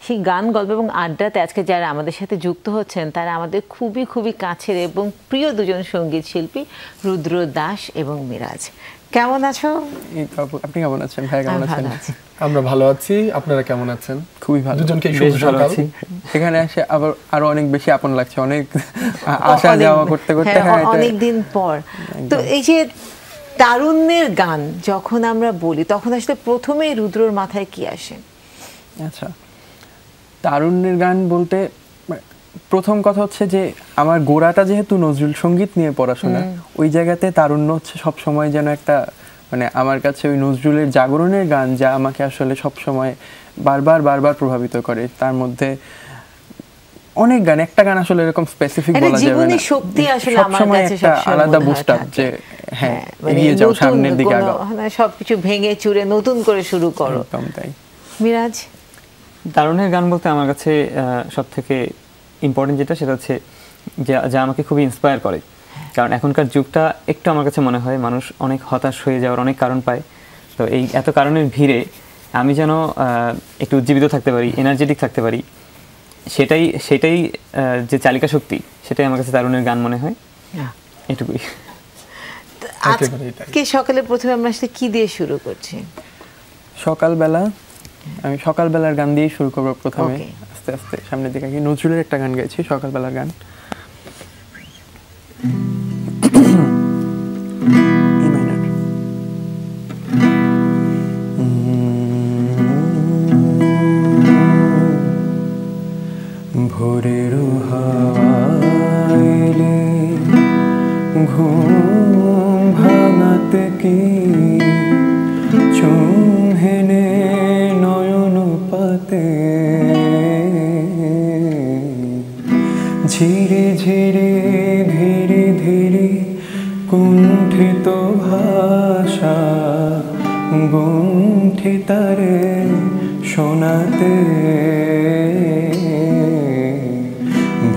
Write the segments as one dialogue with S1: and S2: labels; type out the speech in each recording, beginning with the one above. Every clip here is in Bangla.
S1: সেই গান গল্প এবং আড্ডাতে আজকে যারা আমাদের সাথে যুক্ত হচ্ছেন তারা আমাদের খুবই খুবই কাছের এবং প্রিয় দুজন সঙ্গীত শিল্পী রুদ্র দাস এবং মিরাজ। কেমন আছো?
S2: আপনি কেমন আছেন? ভাই কেমন আছেন?
S3: আমরা ভালো আছি, আপনারা কেমন আছেন?
S2: খুবই ভালো,
S3: দুজনকে বেশ ভালো আছি।
S2: এখানে এসে আবার আরো অনেক বেশি আপন লাগছে, অনেক আসা যাওয়া করতে করতে
S1: অনেক দিন পর। তো এই যে তারুণ্যের গান যখন আমরা বলি তখন আসলে প্রথমেই রুদ্রর মাথায় কি আসে?
S2: আচ্ছা, তারুণ্যের গান বলতে প্রথম কথা হচ্ছে যে আমার গোড়াটা যেহেতু নজরুল সঙ্গীত নিয়ে পড়াশোনা, ওই জায়গাতে তারুণ্য হচ্ছে সবসময় যেন একটা মানে আমার কাছে ওই নজরুলের জাগরণের গান যা আমাকে আসলে সবসময় বারবার প্রভাবিত করে। তার মধ্যে অনেক গান, একটা গান আসলে এরকম স্পেসিফিক বলা যাবে না,
S1: শক্তি আসলে আমার কাছে
S2: একটা আলাদা বুস্ট আপ যে হ্যাঁ এগিয়ে যাও, সামনের দিকে আগাও,
S1: সবকিছু ভেঙে চুরে নতুন করে শুরু করো।
S2: একদম তাই।
S1: মিরাজ?
S4: তারুণ্যের গান বলতে আমার কাছে সবথেকে ইম্পর্টেন্ট যেটা সেটা হচ্ছে যা আমাকে খুবই ইন্সপায়ার করে, কারণ এখনকার যুগটা একটু আমার কাছে মনে হয় মানুষ অনেক হতাশ হয়ে যাওয়ার অনেক কারণ পায়। তো এই এত কারণের ভিড়ে আমি যেন একটু উজ্জীবিত থাকতে পারি, এনার্জেটিক থাকতে পারি, সেটাই যে চালিকা শক্তি, সেটাই আমার কাছে তারুণ্যের গান মনে হয়। এটুকুই।
S1: আজকে সকালে প্রথমে আমরা আসলে কি দিয়ে শুরু করছি?
S2: আমি সকালবেলার গান দিয়েই শুরু করবো প্রথমে, আস্তে আস্তে সামনের দিকে। নজরুলের একটা গান গাইছি, সকালবেলার গান। ভোরের হাওয়াইলে ঘুম ভাঙাতে কি চুমহেনে নয়ন পাতে ঝিরে ঝিরে ধীরে ধীরে কুণ্ঠিত ভাষা গুণ্ঠিতারে শোনাতে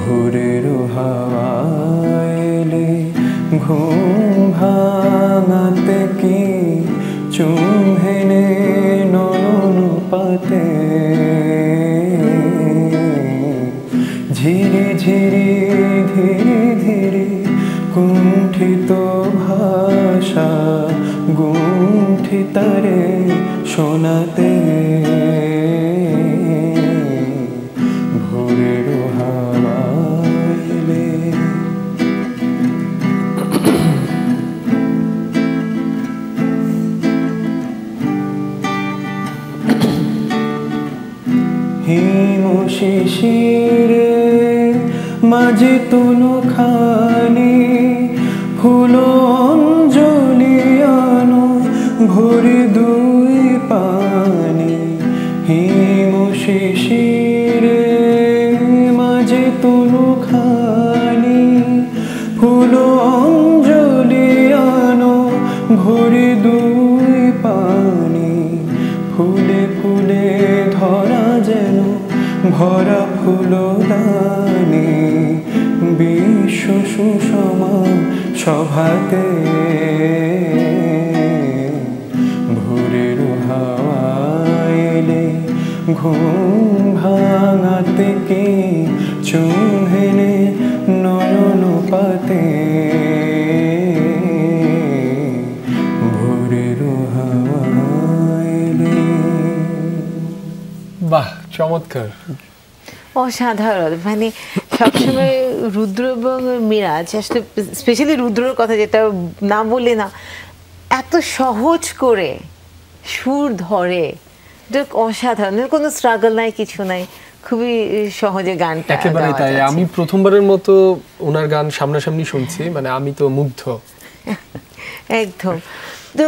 S2: ভোরের হাওয়াইলে ঘুম ভাঙাতে কি চুমহেনে নয়ন পাতে ঝিরে ঝিরে ধীরে ধীরে কুণ্ঠিত ভাষা গুণ্ঠিতারে শোনাতে ভোরের হাওয়াইলে। হিম শিশিরে মাঝে তনু খানি ফুল অঞ্জলি আনো ভরে দুই পানি। হিম শিশিরে মাঝে তনু খানি ফুল অঞ্জলি আনো ভরে দুই পানি। ফুলে ফুলে ধরা যেন ভরা ফুলদানি বিশ্ব সুষমা সভাতে ভোরের হাওয়াইলে ঘুম ভাঙাতে কি চুমহেনে নয়ন পাতে ভোরের হাওয়াইলে।
S3: বাহ, চমৎকার,
S1: অসাধারণ। মানে সবসময় রুদ্র এবং মিরাজ, আসলে স্পেশালি রুদ্রর কথা যেটা না বললে না, এত সহজ করে সুর ধরে, অসাধারণ, কোনো স্ট্রাগল নাই, কিছু নাই, খুবই সহজে গানটা।
S3: একেবারে তাই। আমি প্রথমবারের মতো ওনার গান সামনাসামনি শুনছি, মানে আমি তো মুগ্ধ
S1: একদম। তো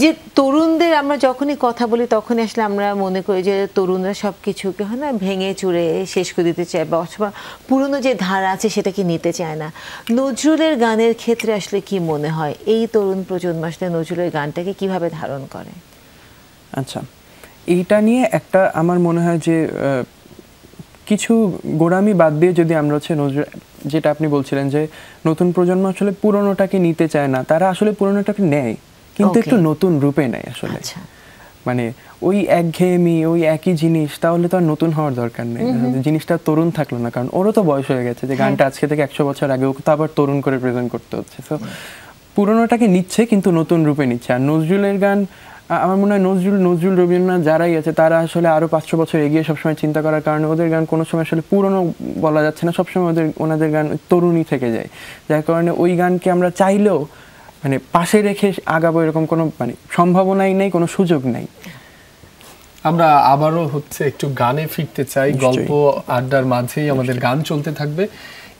S1: যে তরুণদের আমরা যখনই কথা বলি তখনই আসলে আমরা মনে করি যে তরুণরা সব কিছুকে হয় না ভেঙে চুরে শেষ করে দিতে চায়, বা অথবা পুরনো যে ধারা আছে সেটাকে নিতে চায় না। নজরুলের গানের ক্ষেত্রে আসলে কি মনে হয় এই তরুণ প্রজন্ম আসলে নজরুলের গানটাকে কিভাবে ধারণ করে?
S2: আচ্ছা, এইটা নিয়ে একটা আমার মনে হয় যে কিছু গোড়ামি বাদ দিয়ে যদি আমরা হচ্ছে নজরুল, যেটা আপনি বলছিলেন যে নতুন প্রজন্ম আসলে পুরনোটাকে নিতে চায় না, তারা আসলে পুরনোটাকে নেয় কিন্তু একটু নতুন রূপে নেয় আসলে। মানে ওই একঘেয়েমি, ওই একই জিনিস, তাহলে তো আর নতুন হওয়ার দরকার নেই। জিনিসটা তরুণ থাকলো না, কারণ ওরও তো বয়স হয়ে গেছে যে গানটা আজকে থেকে 100 বছর আগে ওকে তো আবার তরুণ করে প্রেজেন্ট করতে হচ্ছে। সো পুরোনোটাকে নিচ্ছে কিন্তু নতুন রূপে নিচ্ছে। আর নজরুলের গান আমার মনে হয় নজরুল রবীন্দ্রনাথ যারাই আছে তারা আসলে আরও 500 বছর এগিয়ে সবসময় চিন্তা করার কারণে ওদের গান কোনো সময় আসলে পুরনো বলা যাচ্ছে না, সবসময় ওনাদের গান তরুণই থেকে যায়, যার কারণে ওই গানকে আমরা চাইলেও মানে পাশে রেখে আগাবো এরকম কোনো মানে সম্ভাবনাই নেই, কোনো সুযোগ নেই।
S3: আমরা আবারও একটু গানে ফিরতে চাই, গল্প আড্ডার মাঝেই আমাদের গান চলতে থাকবে।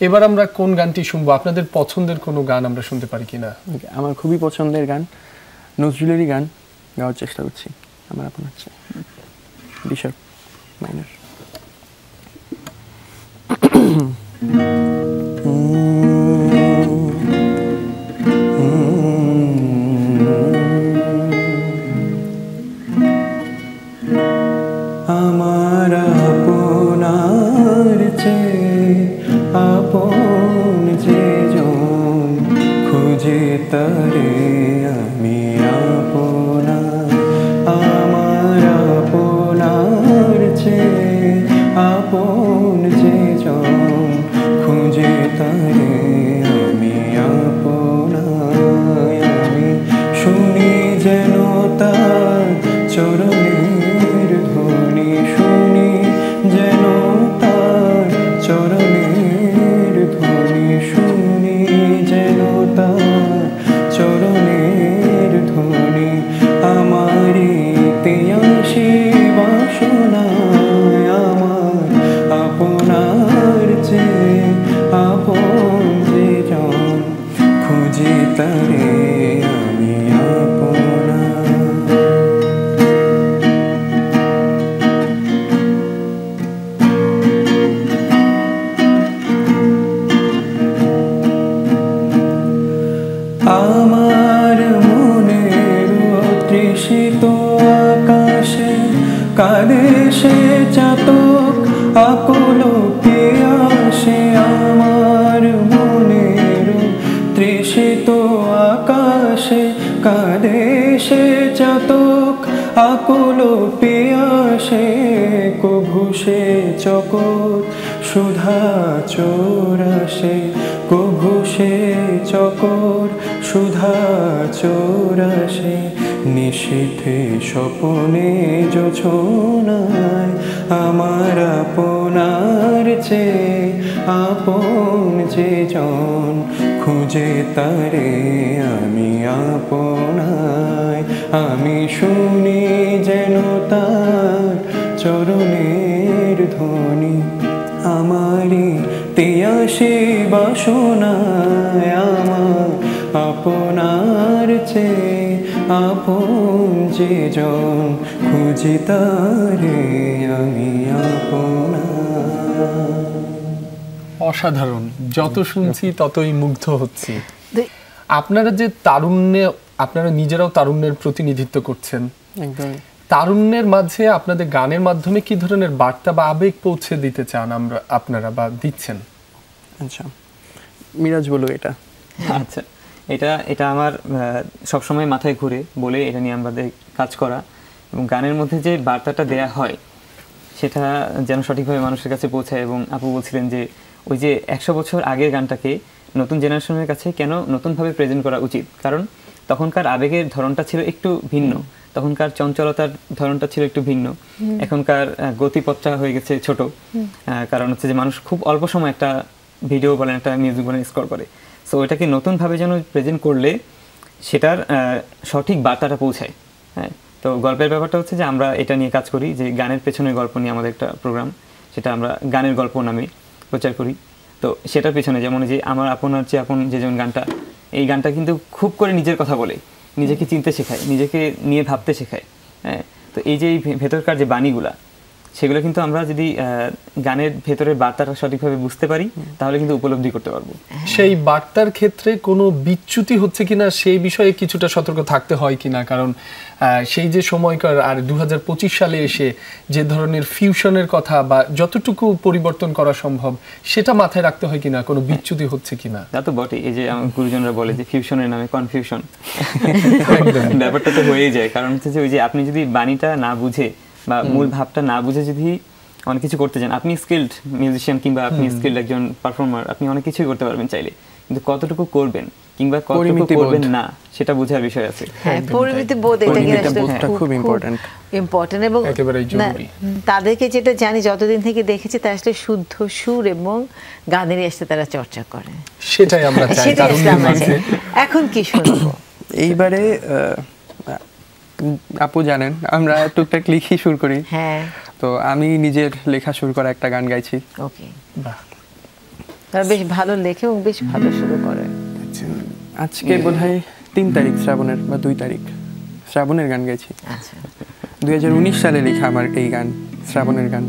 S3: এবার আমরা কোন গানটি শুনবো? আপনাদের পছন্দের কোনো গান আমরা শুনতে পারি কিনা?
S2: আমার খুবই পছন্দের গান, নজরুলেরই গান গাওয়ার চেষ্টা করছি। আমার আপনার হচ্ছে বিশপ মাইনর। আমার আপনার চেয়ে আপন যে জন খুঁজে তারে আমি আপনা, আমার আপনার চেয়ে আপন যে জন খুঁজে তারে আমি আপনা। আমি শুনি যেন তার চরণের ধ্বনি, শুনি যেন তার চরণের ধ্বনি, শুনি যেন তার চরণের ধ্বনি। আমারই তেয়াসী বাসনায় আমার আপনার চেয়ে আপন যে জন খুঁজি তারে আমি আপনা। আমার মনের তৃষিত আকাশে কাঁদে সে চাতক আকুল পিয়াসে। আমার মনের তৃষিত আকাশে কাঁদে সে চাতক আকুল পিয়াসে। কভু সে চকত সুধা চোরাসে, কভু সে চকর সুধা চোরাসে। নিশীথে স্বপনে জোছনায় আমার আপনার চেয়ে আপন যে জন খুঁজে তারে আমি আপনায়। আমি শুনি যেন তার চরণের ধ্বনি, আমারই তেয়াসী বাসনায় আমার আপনার চেয়ে আপন যে জন খুঁজি তারে আমি আপনার।
S3: অসাধারণ, যত শুনছি ততই মুগ্ধ হচ্ছি। আপনারা যে তারুণ্যে, আপনারা নিজেরাও তারুণ্যের প্রতিনিধিত্ব করছেন,
S2: একদম
S3: তারুণ্যের মাঝে আপনাদের গানের মাধ্যমে কি ধরনের বার্তা বা আবেগ পৌঁছে দিতে চান আপনারা বা দিচ্ছেন?
S2: আচ্ছা, মিরাজ বলো এটা।
S4: আচ্ছা, এটা আমার সবসময় মাথায় ঘুরে বলে এটা নিয়ে আমাদের কাজ করা, এবং গানের মধ্যে যে বার্তাটা দেয়া হয় সেটা যেন সঠিকভাবে মানুষের কাছে পৌঁছায়। এবং আপু বলছিলেন যে ওই যে 100 বছর আগের গানটাকে নতুন জেনারেশনের কাছে কেন নতুনভাবে প্রেজেন্ট করা উচিত, কারণ তখনকার আবেগের ধরনটা ছিল একটু ভিন্ন, তখনকার চঞ্চলতার ধরনটা ছিল একটু ভিন্ন। এখনকার গতিপথটা হয়ে গেছে ছোট, কারণ হচ্ছে যে মানুষ খুব অল্প সময় একটা ভিডিও বলেন, একটা মিউজিক বলেন স্কোর করে। সো ওইটাকে নতুনভাবে যেন প্রেজেন্ট করলে সেটার সঠিক বার্তাটা পৌঁছায়। হ্যাঁ, তো গল্পের ব্যাপারটা হচ্ছে যে আমরা এটা নিয়ে কাজ করি, যে গানের পেছনের গল্প নিয়ে আমাদের একটা প্রোগ্রাম, সেটা আমরা গানের গল্প নামে প্রচার করি। তো সেটার পেছনে যেমন যে আমার আপনার চেয়ে আপন যে যেমন গানটা, এই গানটা কিন্তু খুব করে নিজের কথা বলে, নিজেকে চিনতে শেখায়, নিজেকে নিয়ে ভাবতে শেখায়। হ্যাঁ, তো এই যে ভেতরকার যে বাণীগুলা, সেগুলো কিন্তু আমরা যদি গানের ভেতরের বার্তাটা সঠিকভাবে বুঝতে পারি তাহলে কিন্তু উপলব্ধি করতে পারবো।
S3: সেই বার্তার ক্ষেত্রে কোনো বিচ্যুতি হচ্ছে কিনা সেই বিষয়ে কিছুটা সতর্ক থাকতে হয় কিনা, কারণ সেই যে সময়কার আর 2025 সালে এসে যে ধরনের ফিউশনের কথা বা যতটুকু পরিবর্তন করা সম্ভব সেটা মাথায় রাখতে হয় কিনা, কোনো বিচ্যুতি হচ্ছে কিনা।
S4: তা তো বটে, এই যে আমার গুরুজনরা বলে যে ফিউশনের নামে কনফিউশন, ব্যাপারটা তো হয়েই যায়। কারণ হচ্ছে যে ওই যে আপনি যদি বাণীটা না বুঝে বা মূল ভাবটা না বুঝে যদি অনেক কিছু করতে চান, আপনি স্কিলড মিউজিশিয়ান কিংবা আপনি স্কিলড একজন পারফর্মার, আপনি অনেক কিছুই করতে পারবেন চাইলে, কিন্তু কতটুকু করবেন কিংবা কতটুকু করবেন না সেটা বোঝার বিষয় আছে।
S1: হ্যাঁ, পরিমিতি বোধ, এটা কিন্তু
S2: খুব
S1: ইম্পর্টেন্ট। এবং
S3: একেবারেই জরুরি।
S1: তাদেরকে যেটা জানি, যতদিন থেকে দেখেছি, তারা আসলে শুদ্ধ সুর এবং গানের আসতে তারা চর্চা করে,
S3: সেটাই আমরা চাই তারুণ্যের মাঝে।
S1: এখন কি শুনবো?
S2: এইবারে আপু জানেন আমরা টুকটাক লিখি সুর করি,
S1: হ্যাঁ,
S2: তো আমি নিজের লেখা সুর করা একটা গান গাইছি।
S1: ওকে, তারা বেশ ভালো লেখে এবং বেশ ভালো শুরু করে।
S2: আজকে বোধহয় 3 তারিখ শ্রাবণের বা 2 তারিখ শ্রাবণের গান গাইছি।
S1: আচ্ছা,
S2: 2019 সালে লেখা আমার এই গান, শ্রাবণের গান।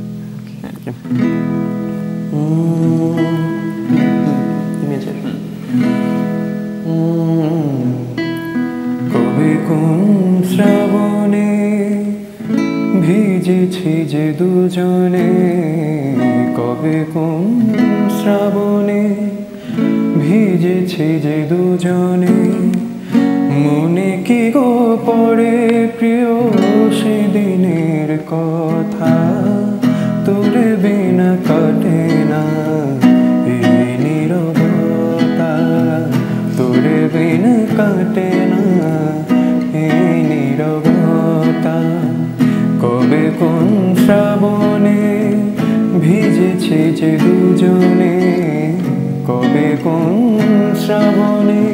S2: কবে কোন শ্রাবণে ভিজেছি যে দুজনে, কবে কোন শ্রাবণে ভিজেছি যে দুজনে, মনে কি গো পড়ে প্রিয় সেদিনের কথা, তোর বিনা কাটে না এই নীরবতা, তোর বিনা কাটে না এই নীরবতা, কবে কোন শ্রাবণে ভিজেছে যে দুজনে, কবে কোন শ্রাবণে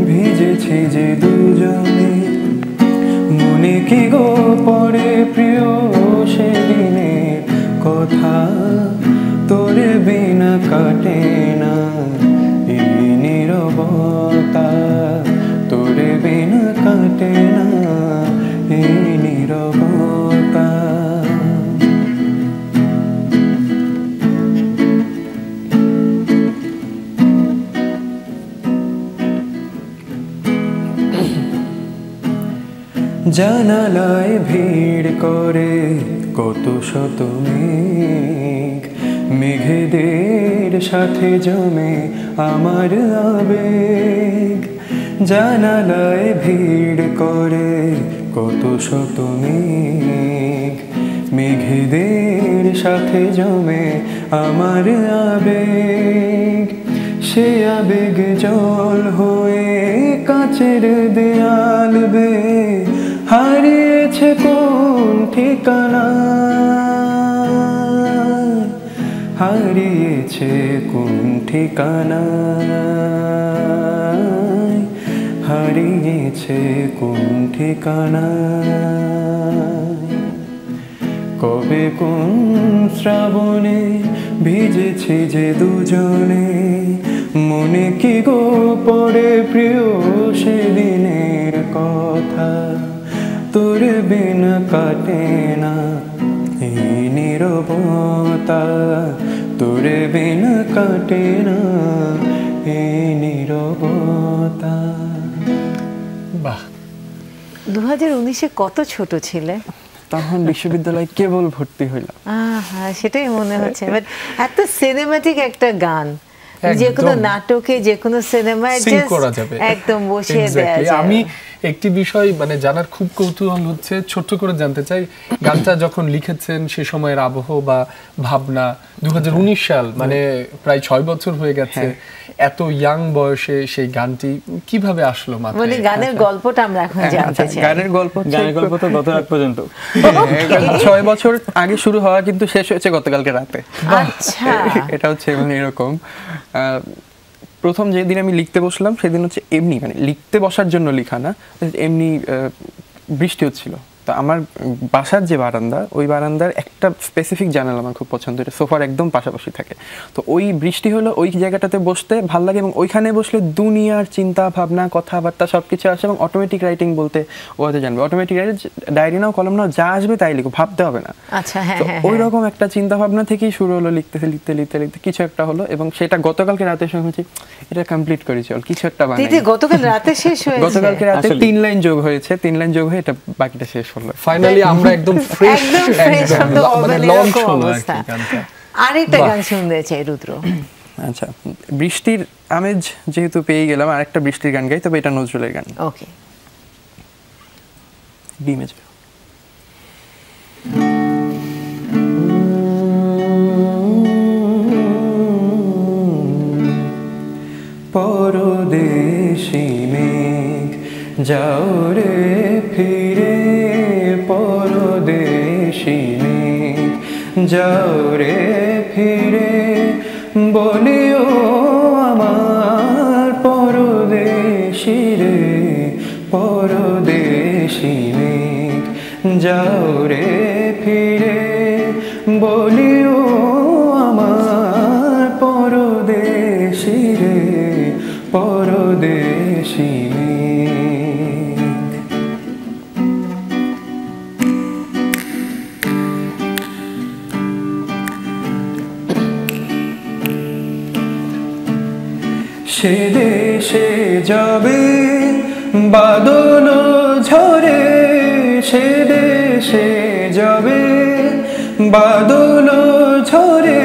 S2: ভিজেছে যে দুজনে, মনে কি গো পড়ে প্রিয় সেদিনের কথা, তোরে বিনা কাটে না এই নীরবতা, তোরে বিনা কাটে না এই নীরবতা। জানালায় ভিড় করে কত শত মেঘ, মেঘেদের সাথে জমে আমার আবেগ, জানালায় ভিড় করে কত শত মেঘ, মেঘেদের সাথে জমে আমার আবেগ, সে আবেগ জল হয়ে কাচের দেয়াল বেয়ে হারিয়েছে কোন ঠিকানা, হারিয়েছে কোন ঠিকানা, হারিয়েছে কোন ঠিকানা, কবে কোন শ্রাবণে ভিজেছে যে দুজনে, মনে কি গো পড়ে প্রিয় সেদিনের কথা, তোর বিনা কাটে না এই নীরবতা, তোর বিনা কাটে না এই নীরবতা।
S3: বাহ,
S1: 2019-এ কত ছোট ছিলে?
S2: তখন বিশ্ববিদ্যালয়ে কেবল ভর্তি হইলাম।
S1: হ্যাঁ, সেটাই মনে হচ্ছে। বাট এত সিনেম্যাটিক একটা গান, যে কোনো নাটকে যে কোনো সিনেমায় একদম বসিয়ে দেয়া যায়।
S3: আমি একটি বিষয় মানে জানার খুব কৌতূহল হচ্ছে, ছোট্ট করে জানতে চাই, গানটা যখন লিখেছেন সে সময়ের আবহ বা ভাবনা, 2019 সাল মানে প্রায় 6 বছর হয়ে গেছে, এত ইয়াং বয়সে সেই গানটি কিভাবে আসলো মাথায়?
S1: মানে গানের গল্পটা আমরা এখন জানতে চাই।
S2: গানের গল্প
S4: তো গত রাত পর্যন্ত
S2: 6 বছর আগে শুরু হওয়া, কিন্তু শেষ হয়েছে গতকালকে রাতে।
S1: আচ্ছা,
S2: এটা হচ্ছে মানে এরকম, প্রথম যেদিন আমি লিখতে বসলাম সেদিন হচ্ছে এমনি মানে লিখতে বসার জন্য লেখা না, এমনি বৃষ্টি হচ্ছিল, তো আমার বাসার যে বারান্দা, ওই বারান্দার একটা স্পেসিফিক জানালা আমার খুব পছন্দ, এটা সোফার একদম পাশাপাশি থাকে। তো ওই বৃষ্টি হলো ওই জায়গাটাতে বসতে ভালো লাগে, এবং ওইখানে বসলে দুনিয়ার চিন্তা ভাবনা কথাবার্তা সব কিছু আসে। এবং অটোমেটিক রাইটিং বলতে ও হয়তো জানবে, অটোমেটিক ডায়েরি নাও কলম নাও যা আসবে তাই লিখো, ভাবতে হবে না।
S1: আচ্ছা, হ্যাঁ,
S2: তো
S1: হ্যাঁ,
S2: ওই রকম একটা চিন্তা ভাবনা থেকেই শুরু হলো, লিখতে লিখতে লিখতে লিখতে কিছু একটা হলো, এবং সেটা গতকালকে রাতে শুনেছি এটা কমপ্লিট করি, চল কিছু একটা বানাই।
S1: গতকাল রাতে শেষ হয়েছে,
S2: গতকালকে রাতে 3 লাইন যোগ হয়েছে, 3 লাইন যোগ হয়ে এটা বাকিটা শেষ হলো।
S3: ফাইনালি আমরা একদম ফ্রেশ, মানে লঞ্চ হলো
S1: অবস্থা। আরেকটা গান শুনতে চাই রুদ্র।
S2: আচ্ছা, বৃষ্টির আমেজ যেহেতু পেয়ে গেলাম, আরেকটা বৃষ্টির গান গাই, তবে এটা নজরুলের গান।
S1: ওকে,
S2: বি মেজর। পরদেশি মেঘ যাও রে ফিরে, পরদেশি মেঘ যাও রে ফিরে, বলিও আমার পরদেশি রে, পরদেশি মেঘ যাও রে ফিরে, বলিও আমার পরদেশি রে, পরদেশি মেঘ। সে দেশে যাবে বাদল ঝরে, সে দেশে যাবে বাদল ঝরে,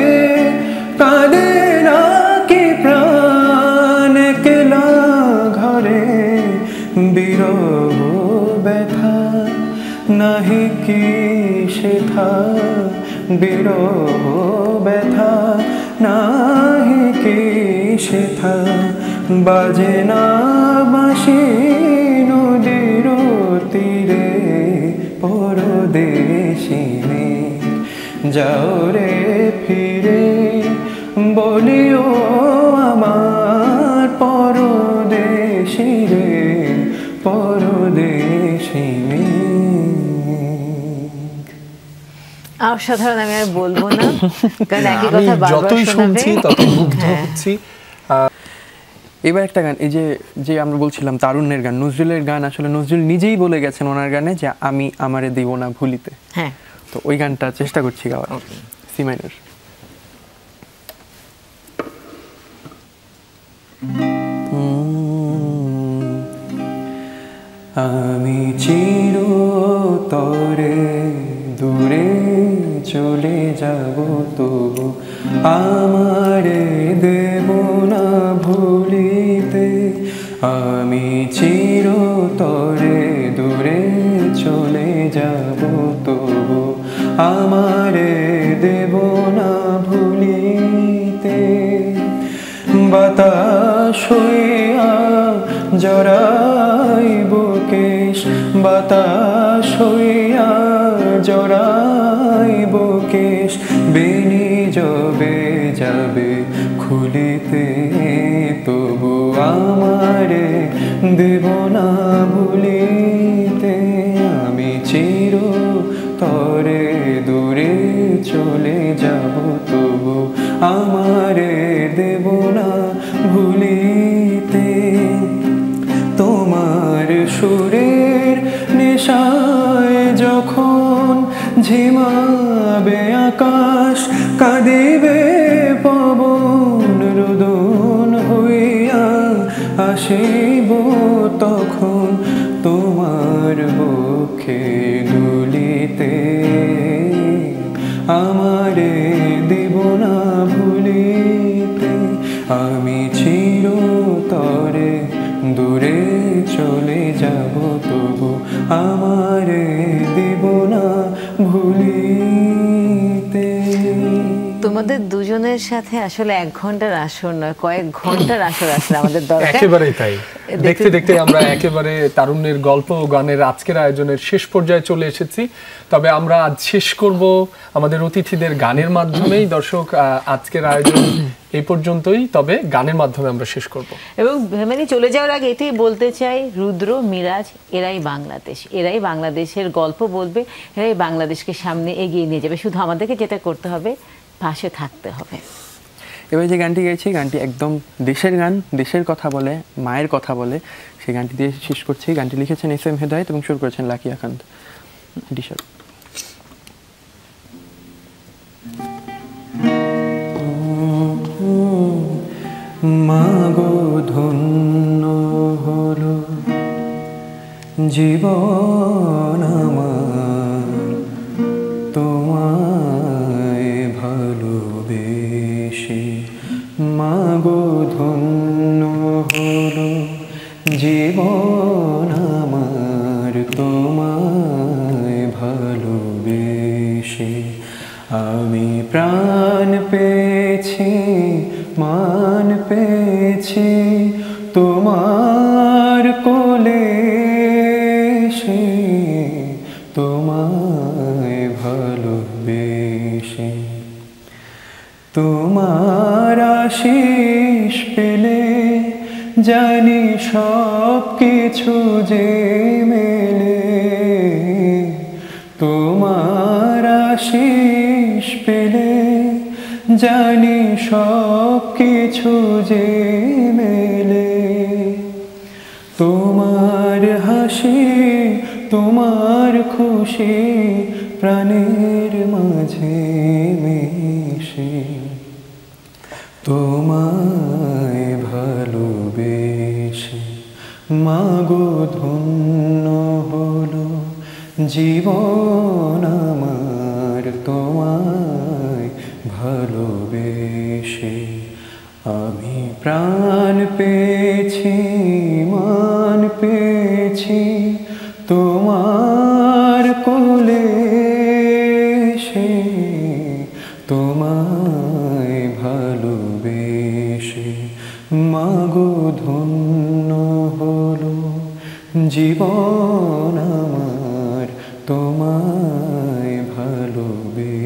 S2: কাঁদে না কি প্রাণ একলা ঘরে, বিরহ ব্যথা নাহি কি শেখা, বিরহ ব্যথা নাহি কি শেখা, বাজে না বাঁশি নদীর তীরে, পরদেশি মেঘ যাও রে ফিরে, বলিও আমার পরদেশি রে, পরদেশি মেঘ।
S1: অসাধারণ, আমি আর বলবো না, কারণ একই কথা বারবার
S3: যতই শুনছি ততই মুগ্ধ হচ্ছি।
S2: এবার একটা গান, এই যে আমরা বলছিলাম তারুণ্যের গান, নজরুলের গান, আসলে নজরুল নিজেই বলে গেছেন ওনার গানে যে আমি আমারে দিব না ভুলিতে।
S1: হ্যাঁ,
S2: তো ওই গানটা চেষ্টা করছি গাওয়ার, সি মাইনর। আমি চিরতরে দূরে চলে যাব, তবু আমারে দেব না ভুলিতে, আমি চিরতরে দূরে চলে যাব, তবু আমারে দেব না ভুলিতে, বাতাস হইয়া জড়াইব কেশ, বাতাস হইয়া জড়াইব কেশ, বেনি যবে যাবে খুলিতে, তবু আমারে দেব না ভুলিতে, আমি চিরতরে দূরে চলে যাব, তবু আমারে দেব না ভুলিতে, তোমার সুরের নেশায় যখন ঝিমাবে আকাশ, কাঁদিবে পবন রোদন হইয়া আসিব তখন, তোমার বক্ষে দুলিতে, আমারে দেব না ভুলিতে, আমি চিরতরে দূরে চলে যাব, তবু আমারে দেব না ভুলিতে।
S1: তোমাদের দুজনের সাথে আসলে 1 ঘন্টার আসর নয়, কয়েক ঘন্টার আসর আসলে আমাদের দরকার।
S3: একেবারেই তাই। দেখতে দেখতে আমরা একেবারে তারুণ্যের গল্প ও গানের আজকের আয়োজনের শেষ পর্যায়ে চলে এসেছি। তবে আমরা আজ শেষ করব আমাদের অতিথিদের গানের মাধ্যমেই। দর্শক, আজকের আয়োজন এই পর্যন্তই, তবে গানের মাধ্যমে আমরা শেষ করব।
S1: এবং মানে চলে যাওয়ার আগে এটাই বলতে চাই, রুদ্র, মিরাজ এরাই বাংলাদেশ, এরাই বাংলাদেশের গল্প বলবে, এরাই বাংলাদেশকে সামনে এগিয়ে নিয়ে যাবে। শুধু আমাদেরকে যেটা করতে হবে, পাশে থাকতে হবে।
S2: এবার যে গানটি গাইছি, গানটি একদম দেশের গান, দেশের কথা বলে, মায়ের কথা বলে। সেই গানটি দিয়ে শেষ করছি। গানটি লিখেছেন SM হেদায়েত এবং সুর করেছেন লাকি আখান্দ। ডিশার মাগো ধন্য হলো জীবন আমার তোমায় ভালোবেসে, মাগো ধন্য হলো জীবন আমার তোমায় ভালোবেসে। আমি প্রাণ পেয়েছি, মান পেয়েছি তোমার কোলে এসে, তোমায় ভালোবেসে। তোমার আশিস পেলে জানি সব কিছু যে মেলে, তোমার আশিস পেলে জানি সব কিছু যে মেলে। তোমার হাসি, তোমার খুশি প্রাণের মাঝে মিশে, তোমায় ভালোবেসে। মাগো ধন্য হলো জীবন আমার তোমায় ভালোবেসে। আমি প্রাণ পেয়েছি, মান পেয়েছি তোমার কোলে এসে, তোমায় ভালোবেসে। মাগো ধন্য হলো জীবন আমার তোমায় ভালোবেসে।